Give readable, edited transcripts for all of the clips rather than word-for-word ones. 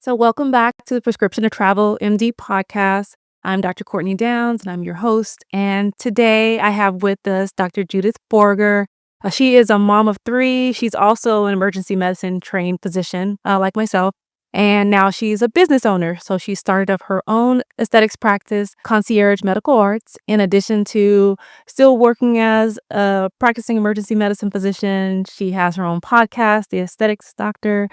So, welcome back to the Prescription to Travel MD podcast. I'm Dr. Courtney Downes, and I'm your host. And today I have with us Dr. Judith Borger. She is a mom of three. She's also an emergency medicine trained physician, like myself. And now she's a business owner. So she started up her own aesthetics practice, Concierge Medical Arts, in addition to still working as a practicing emergency medicine physician. She has her own podcast, The Aesthetics Doctor.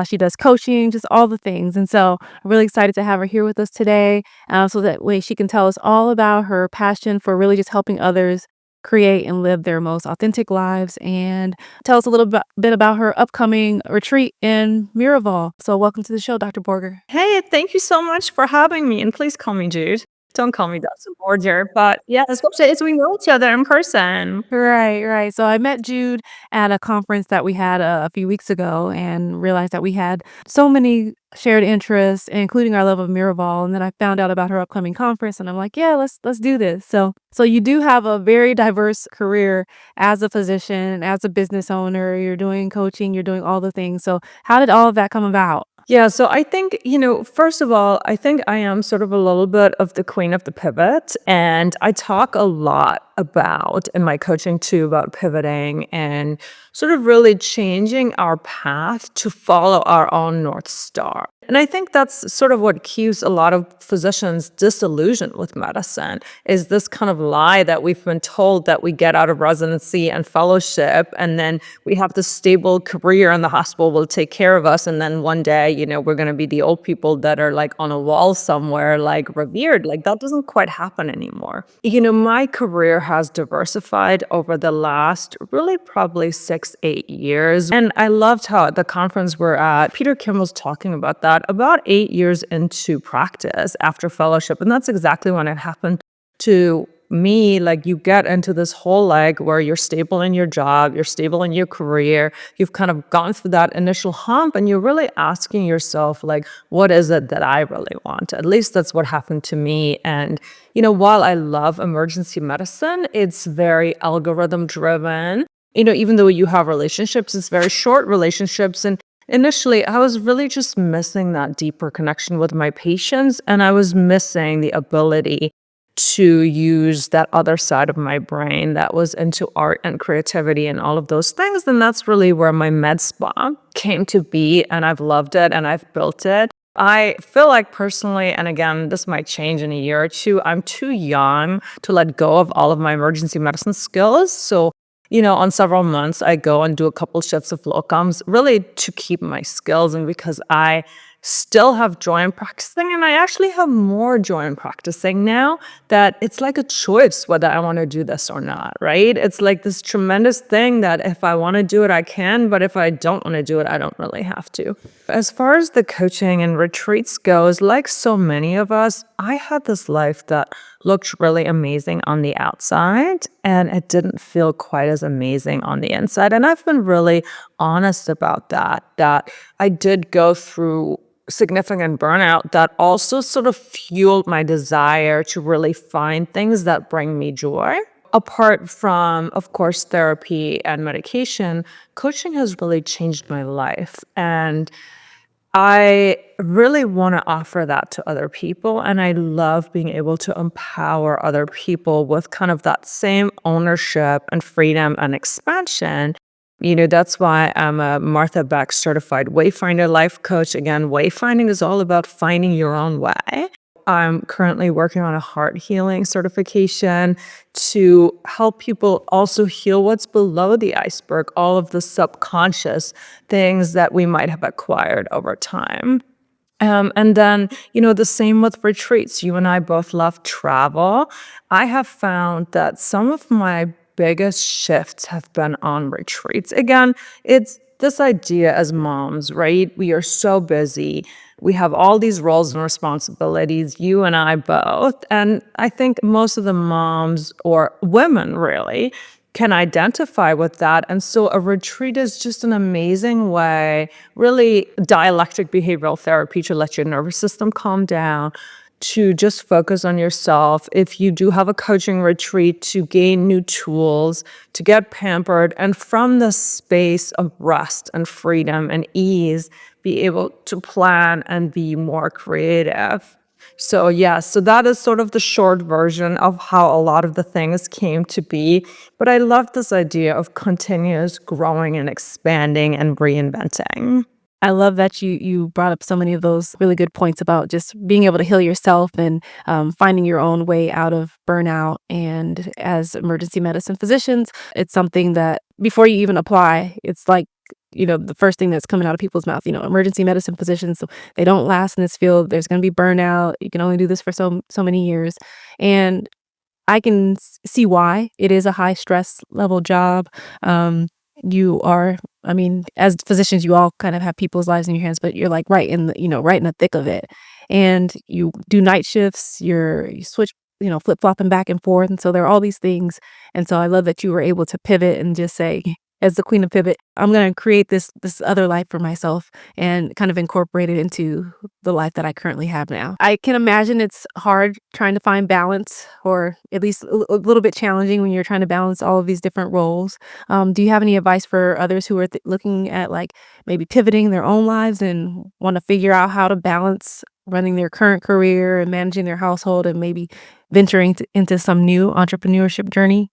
She does coaching, just all the things. And so I'm really excited to have her here with us today, so that way she can tell us all about her passion for really just helping others create and live their most authentic lives, and tell us a little bit about her upcoming retreat in Miraval. So welcome to the show, Dr. Borger. Hey, thank you so much for having me, and please call me Jude. Don't call me Dr. Borger, but yeah, especially as we know each other in person. Right, right. So I met Jude at a conference that we had a few weeks ago and realized that we had so many shared interests, including our love of Miraval. And then I found out about her upcoming conference, and I'm like, yeah, let's do this. So you do have a very diverse career as a physician, as a business owner. You're doing coaching, you're doing all the things. So how did all of that come about? Yeah, so I think, first of all, I think I am sort of a little bit of the queen of the pivot. And I talk a lot about in my coaching too about pivoting and sort of really changing our path to follow our own North Star. And I think that's sort of what keeps a lot of physicians disillusioned with medicine is this kind of lie that we've been told that we get out of residency and fellowship, and then we have this stable career and the hospital will take care of us. And then one day, we're going to be the old people that are like on a wall somewhere, like revered. Like that doesn't quite happen anymore. My career has diversified over the last really probably 6-8 years. And I loved how at the conference we're at, Peter Kim was talking about that about 8 years into practice after fellowship. And that's exactly when it happened to me. Like you get into this whole where you're stable in your job, you're stable in your career, you've kind of gone through that initial hump, and you're really asking yourself, like, what is it that I really want? At least that's what happened to me. And while I love emergency medicine, it's very algorithm driven. Even though you have relationships, it's very short relationships. And initially, I was really just missing that deeper connection with my patients, and I was missing the ability to use that other side of my brain that was into art and creativity and all of those things. And that's really where my med spa came to be, and I've loved it and I've built it. I feel like personally, and again, this might change in a year or two, I'm too young to let go of all of my emergency medicine skills. So on several months, I go and do a couple shifts of locums, really to keep my skills, and because I still have joy in practicing, and I actually have more joy in practicing now that it's like a choice whether I want to do this or not, right? It's like this tremendous thing that if I want to do it, I can, but if I don't want to do it, I don't really have to. As far as the coaching and retreats goes, like so many of us, I had this life that looked really amazing on the outside, and it didn't feel quite as amazing on the inside. And I've been really honest about that I did go through significant burnout that also sort of fueled my desire to really find things that bring me joy. Apart from, of course, therapy and medication, coaching has really changed my life. And I really want to offer that to other people. And I love being able to empower other people with kind of that same ownership and freedom and expansion. That's why I'm a Martha Beck certified Wayfinder life coach. Again, wayfinding is all about finding your own way. I'm currently working on a heart healing certification to help people also heal what's below the iceberg, all of the subconscious things that we might have acquired over time. And then, the same with retreats. You and I both love travel. I have found that some of my biggest shifts have been on retreats. Again, it's this idea as moms, right? We are so busy. We have all these roles and responsibilities, you and I both. And I think most of the moms or women really can identify with that. And so a retreat is just an amazing way, really dialectic behavioral therapy to let your nervous system calm down, to just focus on yourself. If you do have a coaching retreat, to gain new tools, to get pampered, and from the space of rest and freedom and ease, be able to plan and be more creative. So, yeah, so that is sort of the short version of how a lot of the things came to be. But I love this idea of continuous growing and expanding and reinventing. I love that you brought up so many of those really good points about just being able to heal yourself and finding your own way out of burnout. And as emergency medicine physicians, it's something that before you even apply, it's like the first thing that's coming out of people's mouth. Emergency medicine physicians, so they don't last in this field. There's going to be burnout. You can only do this for so many years, and I can see why it is a high stress level job. You are, I mean, as physicians, you all kind of have people's lives in your hands, but you're like right in right in the thick of it. And you do night shifts, you switch, flip flopping back and forth. And so there are all these things. And so I love that you were able to pivot and just say, as the queen of pivot, I'm going to create this other life for myself and kind of incorporate it into the life that I currently have now. I can imagine it's hard trying to find balance, or at least a little bit challenging when you're trying to balance all of these different roles. Do you have any advice for others who are looking at like maybe pivoting their own lives and want to figure out how to balance running their current career and managing their household and maybe venturing into some new entrepreneurship journey?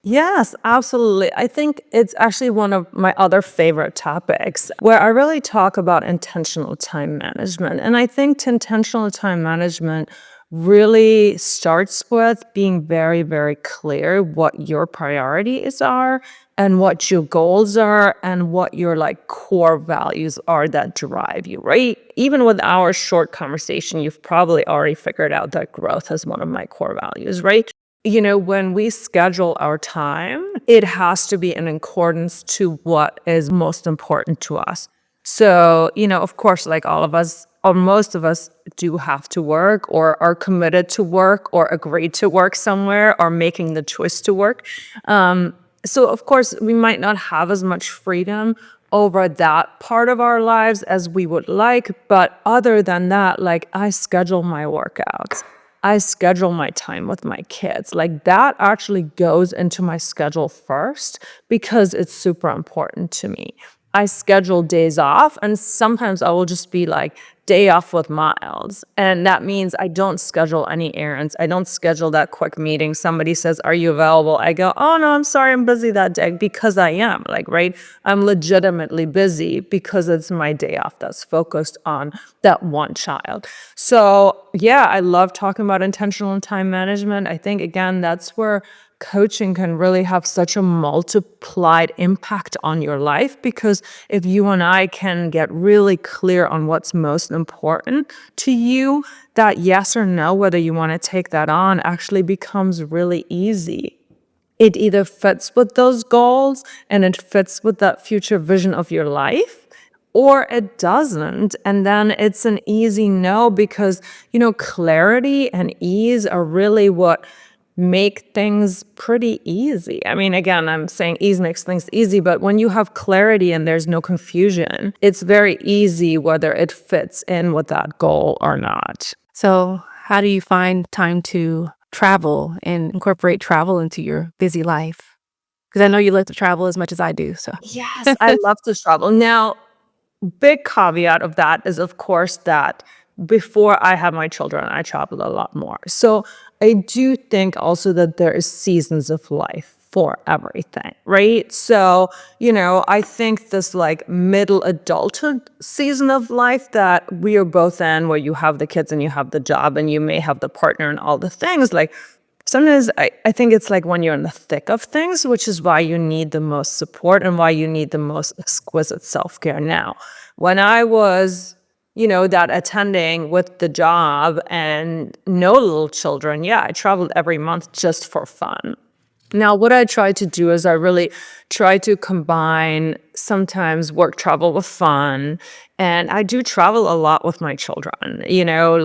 Yes, absolutely. I think it's actually one of my other favorite topics where I really talk about intentional time management. And I think intentional time management really starts with being very, very clear what your priorities are and what your goals are and what your like core values are that drive you, right? Even with our short conversation, you've probably already figured out that growth is one of my core values, right? When we schedule our time, it has to be in accordance to what is most important to us. So, of course, like all of us, or most of us do have to work or are committed to work or agreed to work somewhere or making the choice to work. So, of course, we might not have as much freedom over that part of our lives as we would like. But other than that, like I schedule my workouts. I schedule my time with my kids. Like that actually goes into my schedule first because it's super important to me. I schedule days off, and sometimes I will just be like, day off with Miles. And that means I don't schedule any errands. I don't schedule that quick meeting. Somebody says, "Are you available?" I go, "Oh, no, I'm sorry, I'm busy that day," because I am, like, right? I'm legitimately busy because it's my day off that's focused on that one child. So, yeah, I love talking about intentional time management. I think, again, that's where coaching can really have such a multiplied impact on your life, because if you and I can get really clear on what's most important to you, that yes or no, whether you want to take that on, actually becomes really easy. It either fits with those goals and it fits with that future vision of your life, or it doesn't. And then it's an easy no, because, clarity and ease are really what make things pretty easy. I mean, again, I'm saying ease makes things easy, but when you have clarity and there's no confusion, it's very easy whether it fits in with that goal or not. So, how do you find time to travel and incorporate travel into your busy life? Because I know you like to travel as much as I do. So, Yes, I love to travel. Now, big caveat of that is, of course, that before I had my children, I traveled a lot more. So I do think also that there is seasons of life for everything, right? So, I think this like middle adulthood season of life that we are both in, where you have the kids and you have the job and you may have the partner and all the things, like sometimes I think it's like when you're in the thick of things, which is why you need the most support and why you need the most exquisite self-care now. When I was, that attending with the job and no little children, yeah, I traveled every month just for fun. Now, what I try to do is I really try to combine sometimes work travel with fun. And I do travel a lot with my children.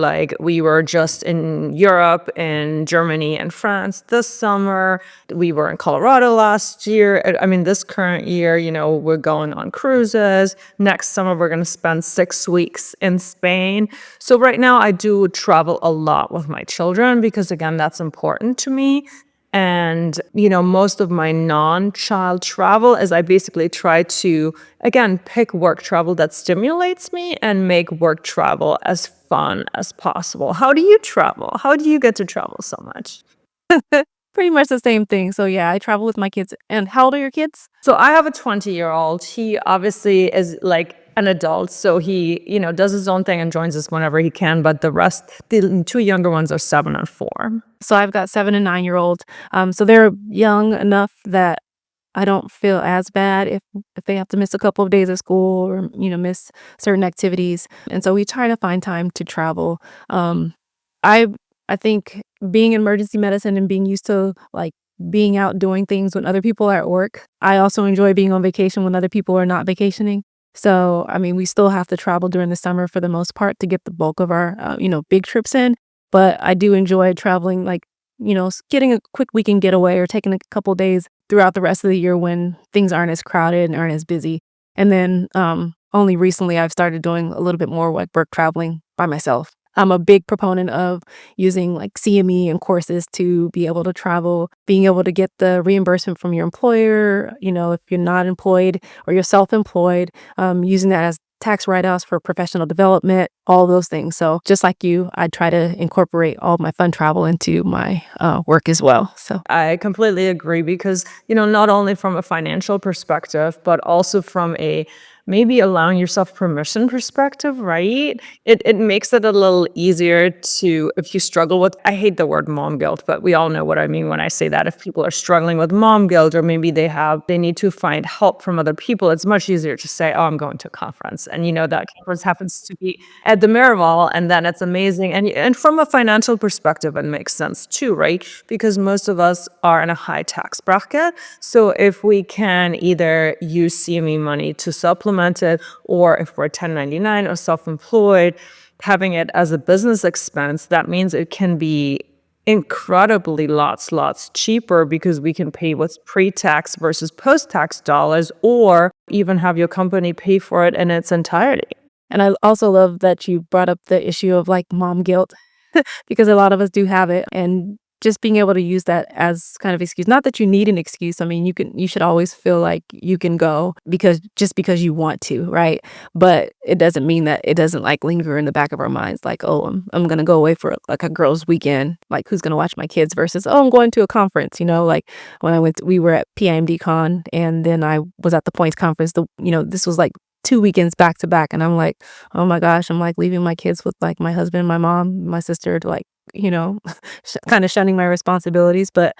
Like we were just in Europe, in Germany and France this summer. We were in Colorado last year. I mean, this current year, we're going on cruises. Next summer, we're going to spend 6 weeks in Spain. So right now, I do travel a lot with my children because, again, that's important to me. And, most of my non-child travel is I basically try to, again, pick work travel that stimulates me and make work travel as fun as possible. How do you travel? How do you get to travel so much? Pretty much the same thing. So, yeah, I travel with my kids. And how old are your kids? So I have a 20-year-old. He obviously is like an adult, so he, does his own thing and joins us whenever he can. But the two younger ones are 7 and 4. So I've got 7 and 9-year-old. So they're young enough that I don't feel as bad if they have to miss a couple of days of school or, miss certain activities. And so we try to find time to travel. I I think being in emergency medicine and being used to, like, being out doing things when other people are at work, I also enjoy being on vacation when other people are not vacationing. So, I mean, we still have to travel during the summer for the most part to get the bulk of our, big trips in, but I do enjoy traveling, like, getting a quick weekend getaway or taking a couple days throughout the rest of the year when things aren't as crowded and aren't as busy. And then, only recently I've started doing a little bit more, like, work traveling by myself. I'm a big proponent of using, like, CME and courses to be able to travel, being able to get the reimbursement from your employer, if you're not employed or you're self-employed, using that as tax write-offs for professional development, all those things. So just like you, I try to incorporate all of my fun travel into my work as well. So I completely agree because, not only from a financial perspective, but also from a maybe allowing yourself permission perspective, right? It makes it a little easier to, if you struggle with, I hate the word mom guilt, but we all know what I mean when I say that. If people are struggling with mom guilt, or maybe they need to find help from other people, it's much easier to say, oh, I'm going to a conference. And that conference happens to be at the Miraval, and then it's amazing. And from a financial perspective, it makes sense too, right? Because most of us are in a high tax bracket. So if we can either use CME money to supplement it, or if we're 1099 or self-employed, having it as a business expense, that means it can be incredibly lots cheaper because we can pay what's pre-tax versus post-tax dollars, or even have your company pay for it in its entirety. and I also love that you brought up the issue of, like, mom guilt because a lot of us do have it, and just being able to use that as kind of excuse. Not that you need an excuse. I mean, you should always feel like you can go because you want to, right? But it doesn't mean that it doesn't, like, linger in the back of our minds, like, oh, I'm gonna go away for like a girls' weekend. Like, who's gonna watch my kids versus, oh, I'm going to a conference. Like when we were at PIMD Con, and then I was at the Points conference. This was like 2 weekends back to back, and I'm like, oh my gosh, I'm like leaving my kids with, like, my husband, my mom, my sister to, like, you know, kind of shunning my responsibilities. But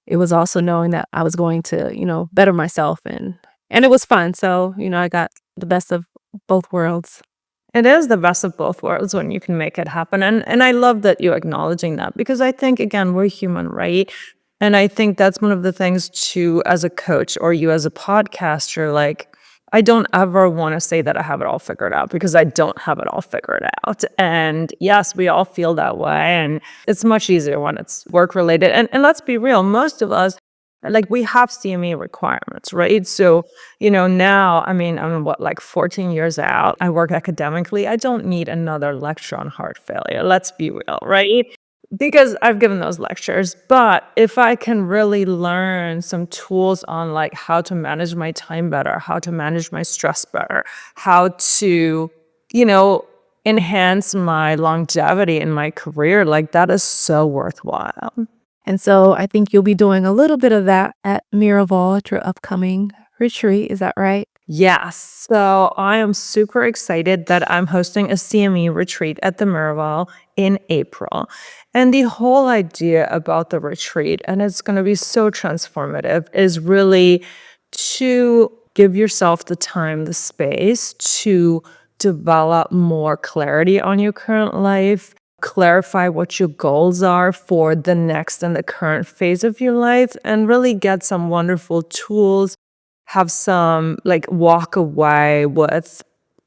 it was also knowing that I was going to, better myself, and it was fun. So, I got the best of both worlds. It is the best of both worlds when you can make it happen. And I love that you're acknowledging that, because I think, again, we're human, right? And I think that's one of the things too, as a coach or you as a podcaster, like, I don't ever want to say that I have it all figured out, because I don't have it all figured out. And yes, we all feel that way. And it's much easier when it's work related. And let's be real, most of us, like, we have CME requirements, right? So, now, I mean, I'm like 14 years out. I work academically. I don't need another lecture on heart failure. Let's be real, right? Because I've given those lectures. But if I can really learn some tools on, like, how to manage my time better, how to manage my stress better, how to, enhance my longevity in my career, like, that is so worthwhile. And so I think you'll be doing a little bit of that at Miraval at your upcoming retreat. Is that right? Yes. So I am super excited that I'm hosting a CME retreat at the Miraval in April. And the whole idea about the retreat, and it's going to be so transformative, is really to give yourself the time, the space to develop more clarity on your current life, clarify what your goals are for the next and the current phase of your life, and really get some wonderful tools, have some, like, walk away with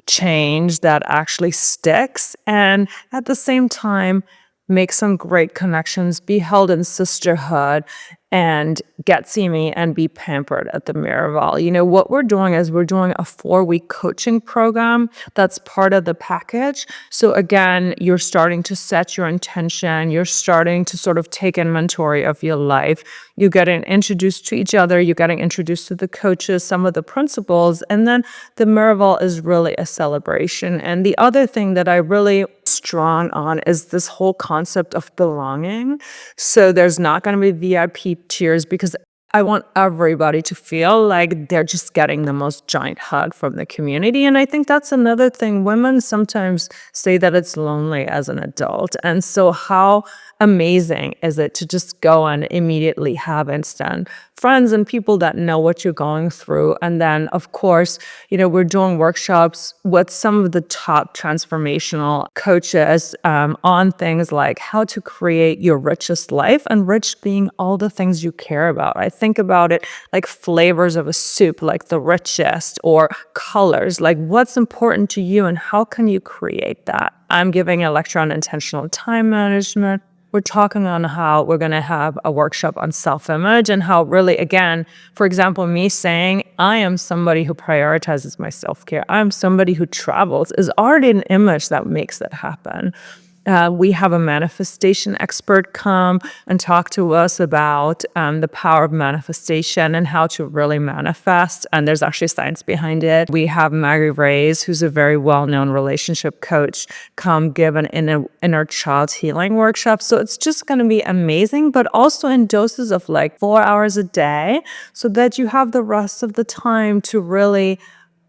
change that actually sticks, and at the same time make some great connections, be held in sisterhood, and get see me and be pampered at the Miraval. What we're doing is we're doing a 4-week coaching program that's part of the package. So again, you're starting to set your intention. You're starting to sort of take inventory of your life. You're getting introduced to each other. You're getting introduced to the coaches, some of the principles. And then the Miraval is really a celebration. And the other thing that I really strong on is this whole concept of belonging. So there's not going to be VIP tiers because I want everybody to feel like they're just getting the most giant hug from the community. And I think that's another thing. Women sometimes say that it's lonely as an adult. And so how amazing is it to just go and immediately have instant friends and people that know what you're going through? And then, of course, we're doing workshops with some of the top transformational coaches on things like how to create your richest life, and rich being all the things you care about. I think about it like flavors of a soup, like the richest, or colors, like what's important to you and how can you create that? I'm giving a lecture on intentional time management. We're talking on how we're going to have a workshop on self-image and how really, again, for example, me saying I am somebody who prioritizes my self-care, I'm somebody who travels, is already an image that makes that happen. We have a manifestation expert come and talk to us about the power of manifestation and how to really manifest. And there's actually science behind it. We have Maggie Reyes, who's a very well-known relationship coach, come give an inner child healing workshop. So it's just going to be amazing, but also in doses of like 4 hours a day so that you have the rest of the time to really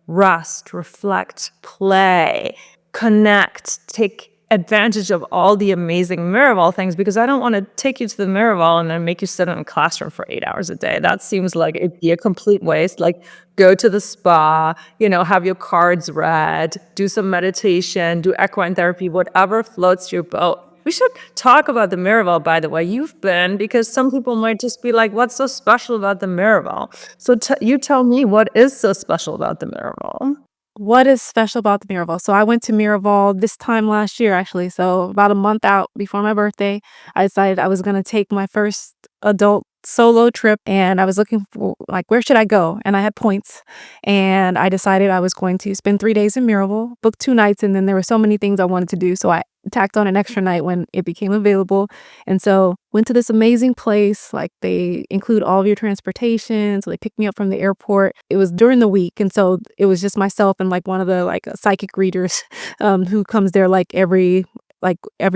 rest, reflect, play, connect, take advantage of all the amazing Miraval things, because I don't want to take you to the Miraval and then make you sit in a classroom for 8 hours a day. That seems like it'd be a complete waste. Like, go to the spa, have your cards read, do some meditation, do equine therapy, whatever floats your boat. We should talk about the Miraval, by the way. You've been, because some people might just be like, what's so special about the Miraval? So you tell me, what is so special about the Miraval? What is special about the Miraval? So I went to Miraval this time last year, actually. So about a month out before my birthday, I decided I was going to take my first adult solo trip, and I was looking for like, where should I go? And I had points, and I decided I was going to spend 3 days in Miraval, book 2 nights, and then there were so many things I wanted to do. So I tacked on an extra night when it became available. And so went to this amazing place. Like, they include all of your transportation. So they picked me up from the airport. It was during the week. And so it was just myself and like one of the like psychic readers who comes there like every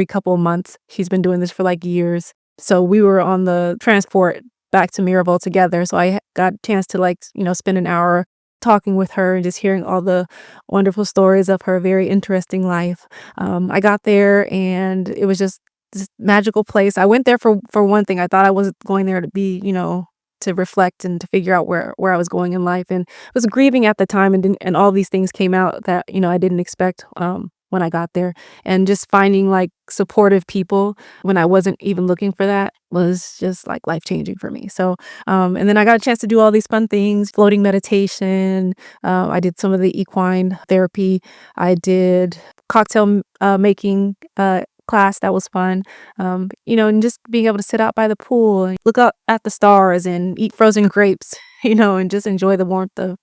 couple of months. She's been doing this for like years. So we were on the transport back to Miraval together. So I got a chance to like, spend an hour talking with her and just hearing all the wonderful stories of her very interesting life. I got there and it was just this magical place. I went there for one thing. I thought I was going there to be, to reflect and to figure out where I was going in life, and was grieving at the time, and all these things came out that I didn't expect when I got there. And just finding like supportive people when I wasn't even looking for that was just like life changing for me. So and then I got a chance to do all these fun things: floating meditation. I did some of the equine therapy. I did cocktail making class. That was fun. And just being able to sit out by the pool and look up at the stars and eat frozen grapes, and just enjoy the warmth of,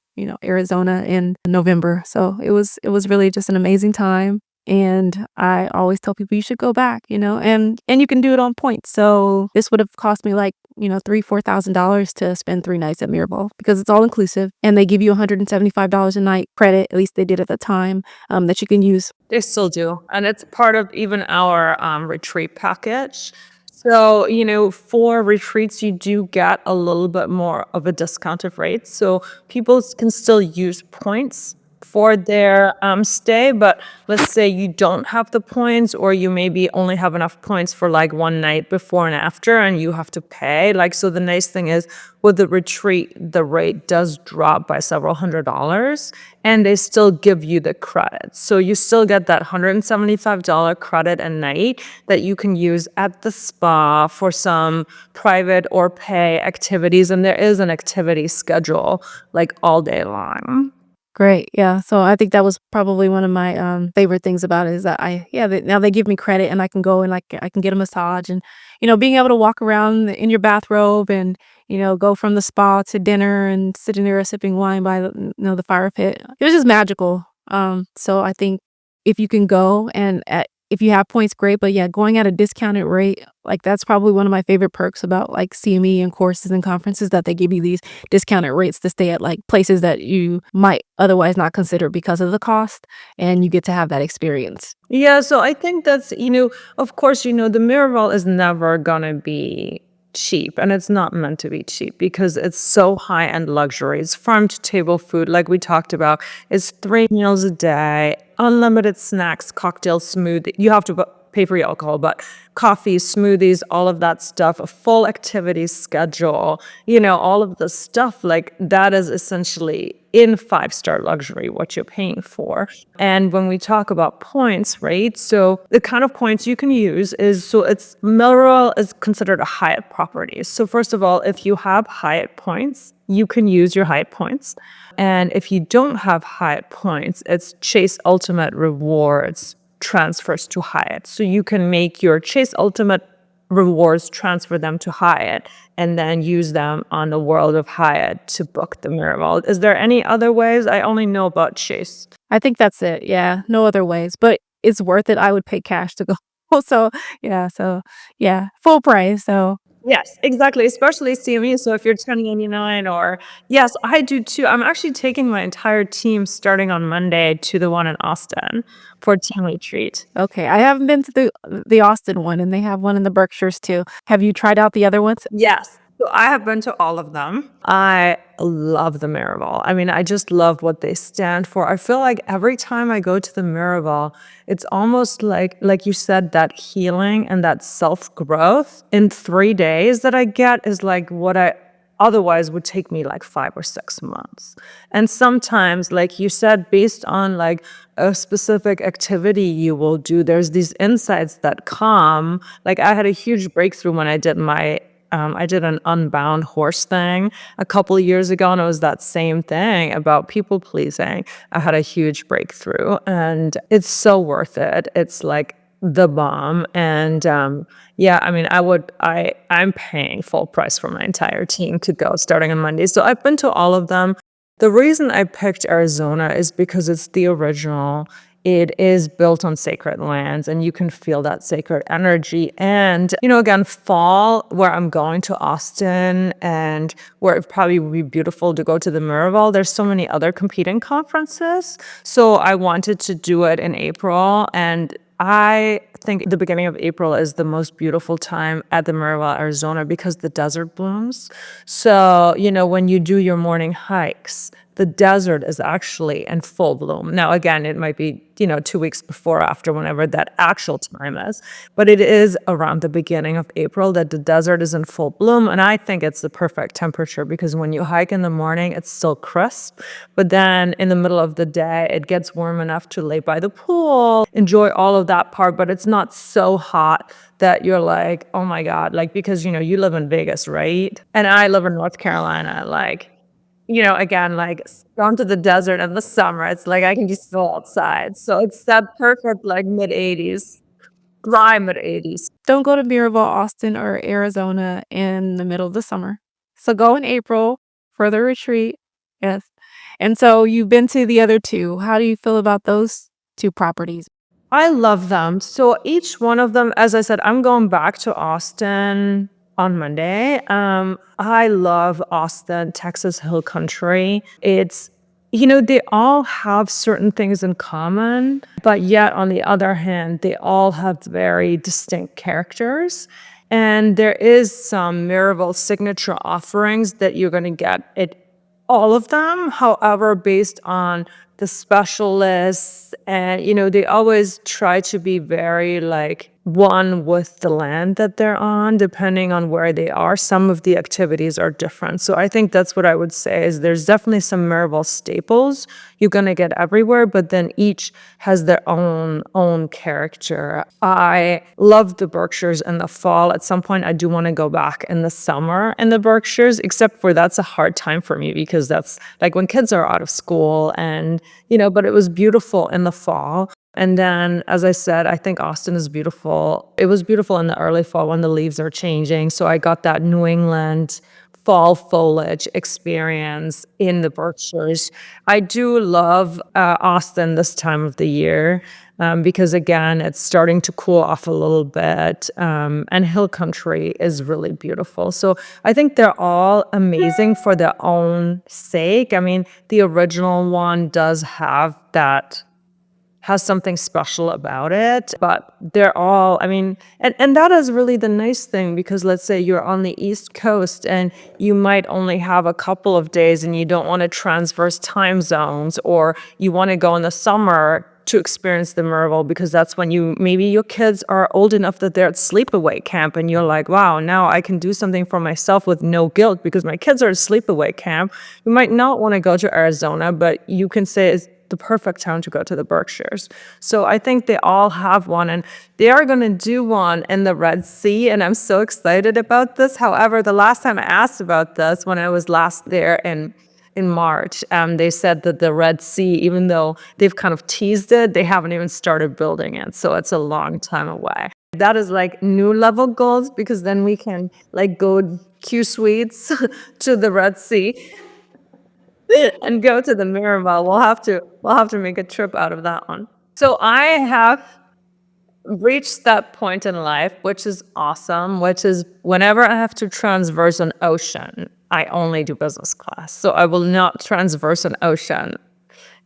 Arizona in November. So it was really just an amazing time. And I always tell people you should go back, and you can do it on points. So this would have cost me like, $3,000-$4,000 to spend 3 nights at Miraval, because it's all inclusive, and they give you $175 a night credit. At least they did at the time, that you can use. They still do. And it's part of even our retreat package. So, for retreats, you do get a little bit more of a discounted rate. So people can still use points for their stay. But let's say you don't have the points, or you maybe only have enough points for like one night before and after, and you have to pay. Like, so the nice thing is with the retreat, the rate does drop by several $100s, and they still give you the credit. So you still get that $175 credit a night that you can use at the spa for some private or pay activities. And there is an activity schedule like all day long. Great, yeah, so I think that was probably one of my, favorite things about it is that now they give me credit and I can go and, like, I can get a massage and, being able to walk around in your bathrobe and, go from the spa to dinner and sitting there sipping wine by the fire pit. It was just magical, so I think if you can go and if you have points, great, but yeah, going at a discounted rate, like, that's probably one of my favorite perks about, like, CME and courses and conferences that they give you these discounted rates to stay at, like, places that you might otherwise not consider because of the cost, and you get to have that experience. Yeah, so I think that's, of course, the Miraval is never gonna be cheap, and it's not meant to be cheap because it's so high-end luxury. It's farm to table food, like we talked about. It's 3 meals a day, unlimited snacks, cocktails, smoothie. You have to pay for your alcohol, but coffee, smoothies, all of that stuff, a full activity schedule, all of the stuff like that is essentially in five-star luxury what you're paying for. And when we talk about points, right? So the kind of points you can use is so it's Miraval is considered a Hyatt property. So first of all, if you have Hyatt points, you can use your Hyatt points. And if you don't have Hyatt points, it's Chase Ultimate Rewards transfers to Hyatt. So you can make your Chase Ultimate Rewards, transfer them to Hyatt, and then use them on the World of Hyatt to book the Miraval. Is there any other ways? I only know about Chase. I think that's it, yeah, no other ways, but it's worth it, I would pay cash to go. So, yeah, full price, so Yes, exactly, especially CME. So if you're 1099 or yes, I do too. I'm actually taking my entire team starting on Monday to the one in Austin for a team retreat. okay, I haven't been to the Austin one, and they have one in the Berkshires too. Have you tried out the other ones? Yes. So I have been to all of them. I love the Miraval. I mean, I just love what they stand for. I feel like every time I go to the Miraval, it's almost like you said, that healing and that self-growth in 3 days that I get is like what I otherwise would take me like 5 or 6 months. And sometimes, like you said, based on like a specific activity you will do, there's these insights that come. Like I had a huge breakthrough when I did an unbound horse thing a couple of years ago, and it was that same thing about people pleasing. I had a huge breakthrough, and it's so worth it. It's like the bomb. And yeah, I mean, I'm paying full price for my entire team to go starting on Monday. So I've been to all of them. The reason I picked Arizona is because it's the original. It is built on sacred lands, and you can feel that sacred energy. And, again, fall, where I'm going to Austin and where it probably would be beautiful to go to the Miraval, there's so many other competing conferences. So I wanted to do it in April. And I think the beginning of April is the most beautiful time at the Miraval, Arizona, because the desert blooms. So, when you do your morning hikes, the desert is actually in full bloom. Now, again, it might be, 2 weeks before or after, whenever that actual time is, but it is around the beginning of April that the desert is in full bloom. And I think it's the perfect temperature because when you hike in the morning, it's still crisp, but then in the middle of the day, it gets warm enough to lay by the pool, enjoy all of that part, but it's not so hot that you're like, oh my God, like, because, you live in Vegas, right? And I live in North Carolina, like, again, like down to the desert in the summer, it's like I can be still outside. So it's that perfect, like mid 80s, dry mid 80s. Don't go to Miraval, Austin, or Arizona in the middle of the summer. So go in April for the retreat. Yes. And so you've been to the other 2. How do you feel about those 2 properties? I love them. So each one of them, as I said, I'm going back to Austin on Monday. I love Austin, Texas Hill Country. They all have certain things in common, but yet on the other hand, they all have very distinct characters. And there is some Miraval signature offerings that you're going to get at all of them. However, based on the specialists, and they always try to be very like one with the land that they're on, depending on where they are. Some of the activities are different. So I think that's what I would say is there's definitely some Miraval staples you're going to get everywhere, but then each has their own character. I love the Berkshires in the fall. At some point I do want to go back in the summer in the Berkshires, except for that's a hard time for me because that's like when kids are out of school, and but it was beautiful in the fall. And then, as I said, I think Austin is beautiful. It was beautiful in the early fall when the leaves are changing. So I got that New England fall foliage experience in the Berkshires. I do love Austin this time of the year because, again, it's starting to cool off a little bit. And hill country is really beautiful. So I think they're all amazing for their own sake. I mean, the original one does have that has something special about it, but they're all, I mean, and that is really the nice thing, because let's say you're on the East Coast and you might only have a couple of days and you don't want to transverse time zones, or you want to go in the summer to experience the Miraval because that's when maybe your kids are old enough that they're at sleepaway camp and you're like, wow, now I can do something for myself with no guilt because my kids are at sleepaway camp. You might not want to go to Arizona, but you can say it's the perfect time to go to the Berkshires. So I think they all have one, and they are going to do one in the Red Sea, and I'm so excited about this. However, the last time I asked about this, when I was last there in March, they said that the Red Sea, even though they've kind of teased it, they haven't even started building it. So it's a long time away. That is like new level goals, because then we can like go Q Suites to the Red Sea and go to the Miraval. We'll have to make a trip out of that one. So I have reached that point in life, which is awesome, which is whenever I have to transverse an ocean, I only do business class. So I will not transverse an ocean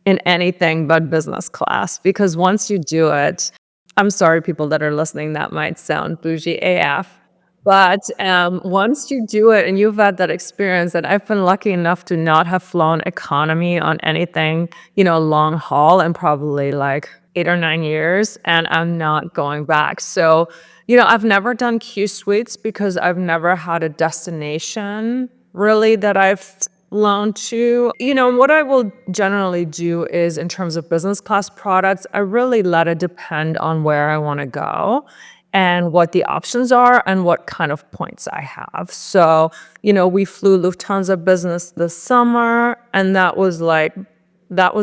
in anything but business class, because once you do it, I'm sorry, people that are listening, that might sound bougie AF. But once you do it and you've had that experience, and I've been lucky enough to not have flown economy on anything, long haul in probably like 8 or 9 years, and I'm not going back. So, I've never done Q Suites because I've never had a destination really that I've flown to. What I will generally do is, in terms of business class products, I really let it depend on where I want to go and what the options are and what kind of points I have. So, we flew Lufthansa business this summer, and that was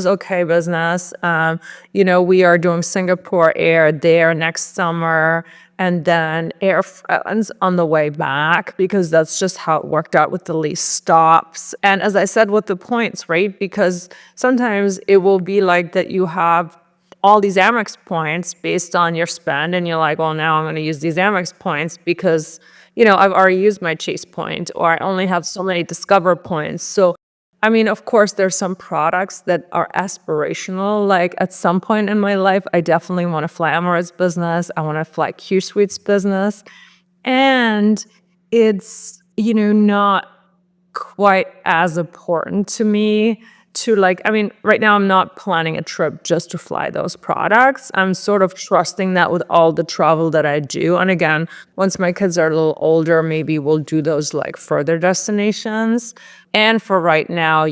okay business. We are doing Singapore Air there next summer, and then Air France on the way back, because that's just how it worked out with the least stops. And as I said, with the points, right? Because sometimes it will be like that you have all these Amex points based on your spend, and you're like, well, now I'm going to use these Amex points because, I've already used my Chase point, or I only have so many Discover points. So, I mean, of course, there's some products that are aspirational. Like at some point in my life, I definitely want to fly Emirates business. I want to fly Q Suites business. And it's, not quite as important to me to right now I'm not planning a trip just to fly those products. I'm sort of trusting that with all the travel that I do. And again, once my kids are a little older, maybe we'll do those like further destinations. And for right now,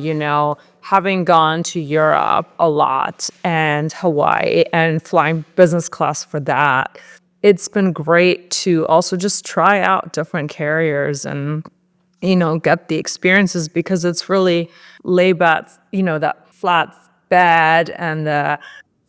having gone to Europe a lot and Hawaii and flying business class for that, it's been great to also just try out different carriers and get the experiences, because it's really laid back, that flat bed and the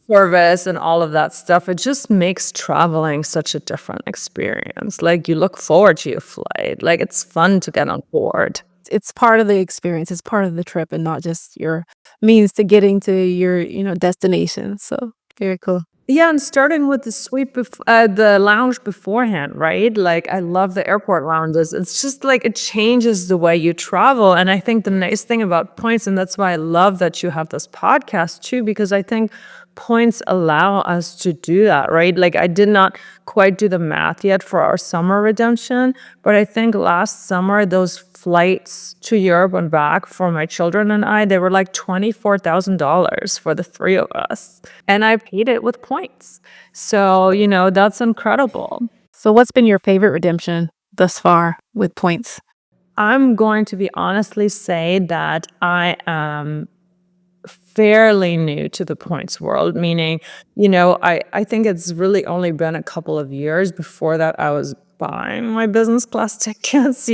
service and all of that stuff. It just makes traveling such a different experience. Like you look forward to your flight. Like it's fun to get on board. It's part of the experience. It's part of the trip and not just your means to getting to your, destination. So very cool. Yeah, and starting with the lounge beforehand, right? Like I love the airport lounges. It's just like it changes the way you travel. And I think the nice thing about points, and that's why I love that you have this podcast too, because I think points allow us to do that, right? Like I did not quite do the math yet for our summer redemption, but I think last summer those flights to Europe and back for my children and I, they were like $24,000 for the three of us. And I paid it with points. So, that's incredible. So what's been your favorite redemption thus far with points? I'm going to be honestly say that I am fairly new to the points world, meaning, I think it's really only been a couple of years. Before that, I was buying my business class tickets,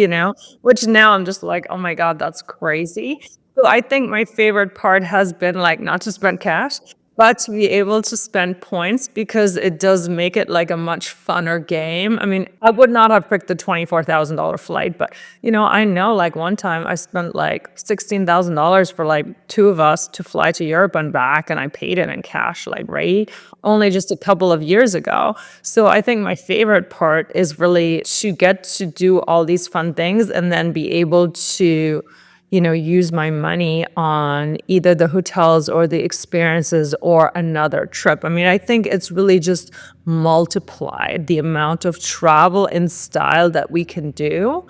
which now I'm just like, oh my God, that's crazy. So I think my favorite part has been like not to spend cash, but to be able to spend points because it does make it like a much funner game. I mean, I would not have picked the $24,000 flight, but I know like one time I spent like $16,000 for like two of us to fly to Europe and back, and I paid it in cash, like right, only just a couple of years ago. So I think my favorite part is really to get to do all these fun things and then be able to use my money on either the hotels or the experiences or another trip. I mean, I think it's really just multiplied the amount of travel in style that we can do.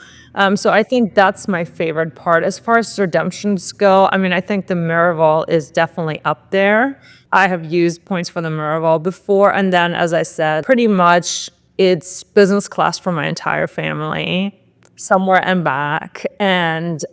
So I think that's my favorite part. As far as redemptions go, I mean, I think the Miraval is definitely up there. I have used points for the Miraval before. And then, as I said, pretty much it's business class for my entire family somewhere and back. And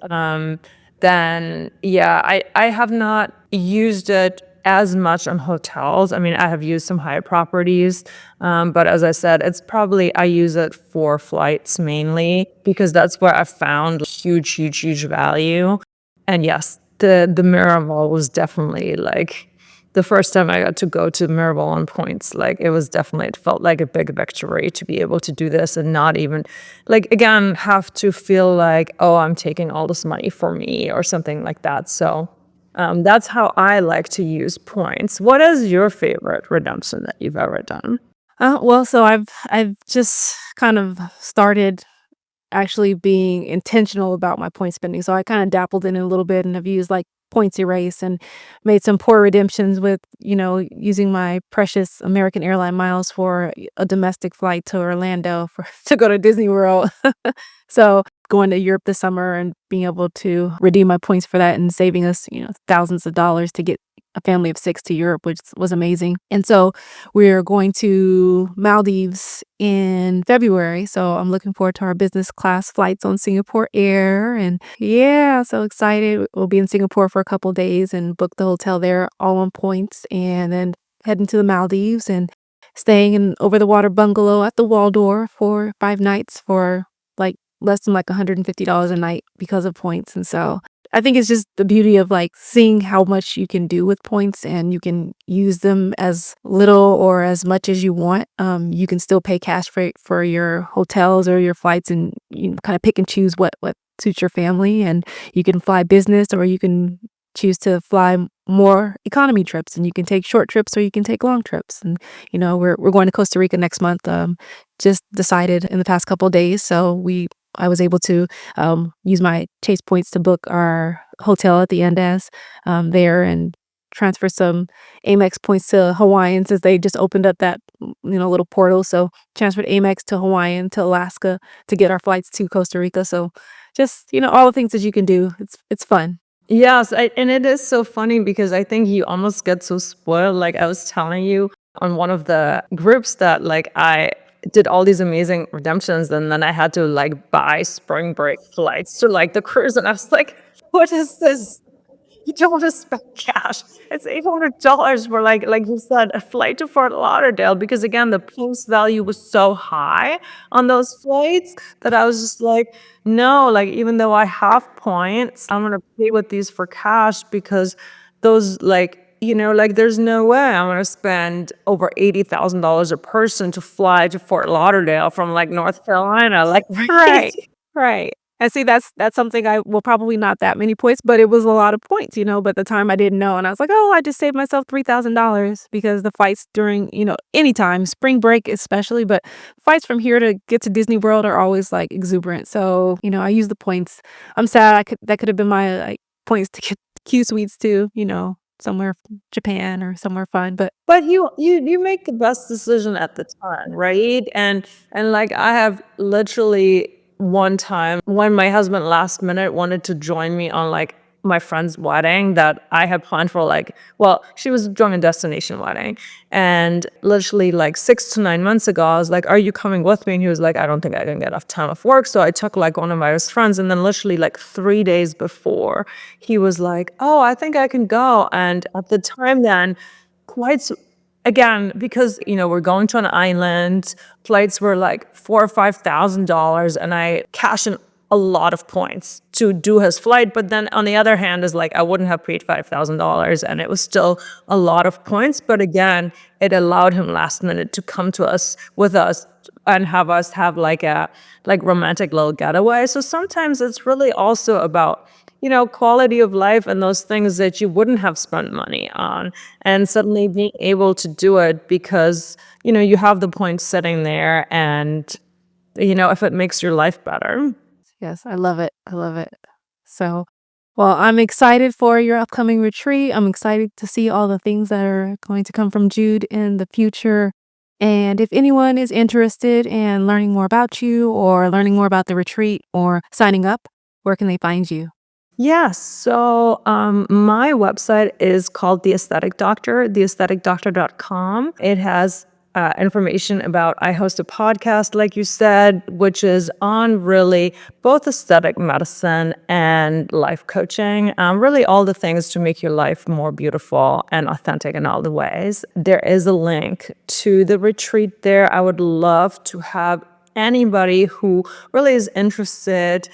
then, yeah, I have not used it as much on hotels. I mean, I have used some Hyatt properties, but as I said, it's probably I use it for flights mainly because that's where I found huge, huge, huge value. And yes, the Miraval was definitely like the first time I got to go to Miraval on points. Like it felt like a big victory to be able to do this and not even like again have to feel like, oh, I'm taking all this money for me or something like that. So that's how I like to use points. What is your favorite redemption that you've ever done? Well, so I've just kind of started actually being intentional about my point spending. So I kind of dabbled in it a little bit and have used like points erase and made some poor redemptions with, using my precious American airline miles for a domestic flight to Orlando for to go to Disney World. So going to Europe this summer and being able to redeem my points for that and saving us, thousands of dollars to get a family of 6 to Europe, which was amazing. And so we're going to Maldives in February. So I'm looking forward to our business class flights on Singapore Air. And yeah, so excited. We'll be in Singapore for a couple days and book the hotel there all on points and then heading to the Maldives and staying in over the water bungalow at the Waldorf for 5 nights for like less than like $150 a night because of points. And so I think it's just the beauty of like seeing how much you can do with points and you can use them as little or as much as you want. You can still pay cash for your hotels or your flights and you kind of pick and choose what suits your family. And you can fly business or you can choose to fly more economy trips and you can take short trips or you can take long trips. And, we're going to Costa Rica next month. Just decided in the past couple of days. So I was able to use my Chase points to book our hotel at the Andes there and transfer some Amex points to Hawaiian since they just opened up that little portal. So transferred Amex to Hawaiian to Alaska to get our flights to Costa Rica. So just all the things that you can do. It's fun. Yes, and it is so funny because I think you almost get so spoiled. Like I was telling you on one of the groups that like I did all these amazing redemptions and then I had to like buy spring break flights to like the cruise and I was like, what is this? You don't want to spend cash. It's $800 for like you said, a flight to Fort Lauderdale because again the points value was so high on those flights that I was just like, no, like even though I have points, I'm gonna pay with these for cash because those like like there's no way I'm gonna spend over $80,000 a person to fly to Fort Lauderdale from like North Carolina. Like right. Right. Right. And see, that's something probably not that many points, but it was a lot of points, but at the time I didn't know. And I was like, oh, I just saved myself $3,000 because the flights during, anytime, spring break especially, but flights from here to get to Disney World are always like exuberant. So, I use the points. I'm sad that could have been my like points to get Q suites too, somewhere, Japan or somewhere fun, but But you make the best decision at the time, right? And like I have literally one time when my husband last minute wanted to join me on like my friend's wedding that I had planned for like, well, she was doing a destination wedding. And literally like 6 to 9 months ago, I was like, "Are you coming with me?" And he was like, "I don't think I can get enough time off work." So I took like one of my best friends. And then literally like 3 days before, he was like, "Oh, I think I can go." And at the time then, flights, again, because we're going to an island, flights were like $4 or $5,000, and I cashed in a lot of points to do his flight. But then on the other hand, is like I wouldn't have paid $5,000, and it was still a lot of points. But again, it allowed him last minute to come to us with us and have us have like a romantic little getaway. So sometimes it's really also about quality of life and those things that you wouldn't have spent money on, and suddenly being able to do it because, you have the points sitting there, and, if it makes your life better. yes, I love it. I love it. So, well, I'm excited for your upcoming retreat. I'm excited to see all the things that are going to come from Jude in the future. And if anyone is interested in learning more about you or learning more about the retreat or signing up, where can they find you? Yes. So my website is called The Aesthetic Doctor, theaestheticdoctor.com. It has information about, I host a podcast, like you said, which is on really both aesthetic medicine and life coaching, really all the things to make your life more beautiful and authentic in all the ways. There is a link to the retreat there. I would love to have anybody who really is interested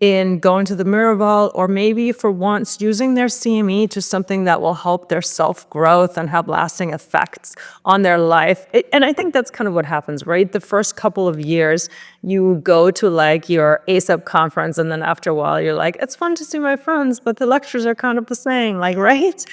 in going to the Miraval, or maybe for once using their CME to something that will help their self-growth and have lasting effects on their life. And I think that's kind of what happens, right? The first couple of years, you go to like your ASAP conference, and then after a while, you're like, it's fun to see my friends, but the lectures are kind of the same, like, right?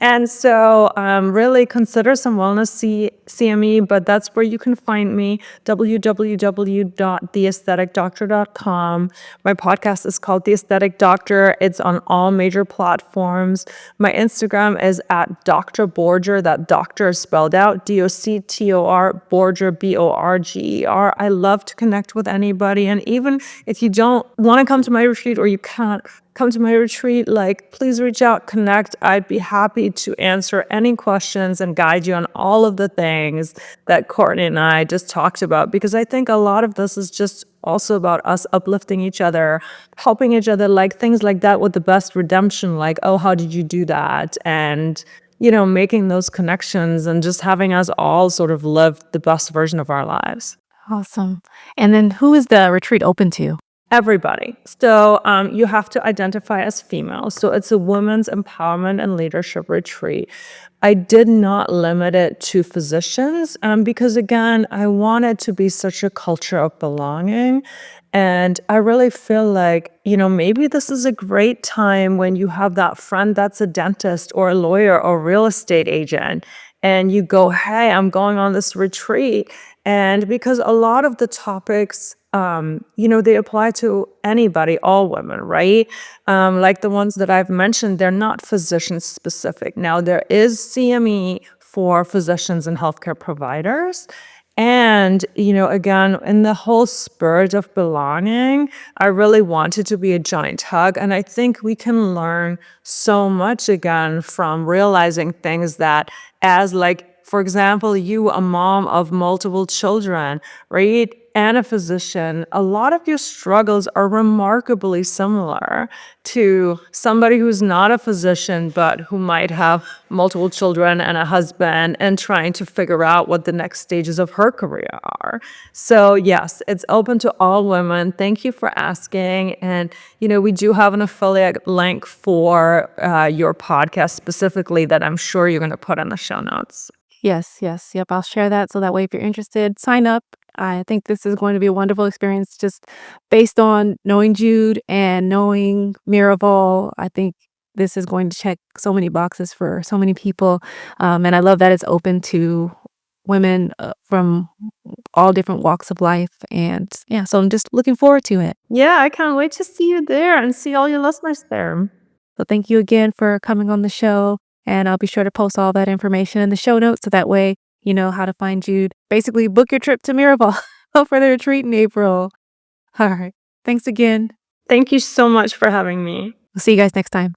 And so really consider some wellness CME, but that's where you can find me, www.theaestheticdoctor.com. My podcast is called The Aesthetic Doctor. It's on all major platforms. My Instagram is at Dr. Borger. That doctor is spelled out, DOCTOR, Borger, BORGER. I love to connect with anybody. And even if you don't want to come to my retreat, or you can't come to my retreat, like, please reach out, connect. I'd be happy to answer any questions and guide you on all of the things that Courtney and I just talked about, because I think a lot of this is just also about us uplifting each other, helping each other, like things like that with the best redemption, like, oh, how did you do that? And, making those connections and just having us all sort of live the best version of our lives. Awesome. And then who is the retreat open to? Everybody. So you have to identify as female. So it's a women's empowerment and leadership retreat. I did not limit it to physicians because, again, I want it to be such a culture of belonging. And I really feel like, maybe this is a great time when you have that friend that's a dentist or a lawyer or real estate agent, and you go, hey, I'm going on this retreat. And because a lot of the topics, they apply to anybody, all women, right? Like the ones that I've mentioned, they're not physician specific. Now, there is CME for physicians and healthcare providers. And, again, in the whole spirit of belonging, I really want it to be a giant hug. And I think we can learn so much, again, from realizing things that, as like, for example, you, a mom of multiple children, right? And a physician, a lot of your struggles are remarkably similar to somebody who's not a physician, but who might have multiple children and a husband and trying to figure out what the next stages of her career are. So yes, it's open to all women. Thank you for asking. And, we do have an affiliate link for your podcast specifically that I'm sure you're going to put in the show notes. Yes, yes, yep. I'll share that so that way if you're interested, sign up. I think this is going to be a wonderful experience just based on knowing Jude and knowing Miraval. I think this is going to check so many boxes for so many people. And I love that it's open to women from all different walks of life. And yeah, so I'm just looking forward to it. Yeah, I can't wait to see you there and see all your listeners there. So thank you again for coming on the show. And I'll be sure to post all that information in the show notes so that way you know how to find you. Basically, book your trip to Miraval for the retreat in April. All right. Thanks again. Thank you so much for having me. We'll see you guys next time.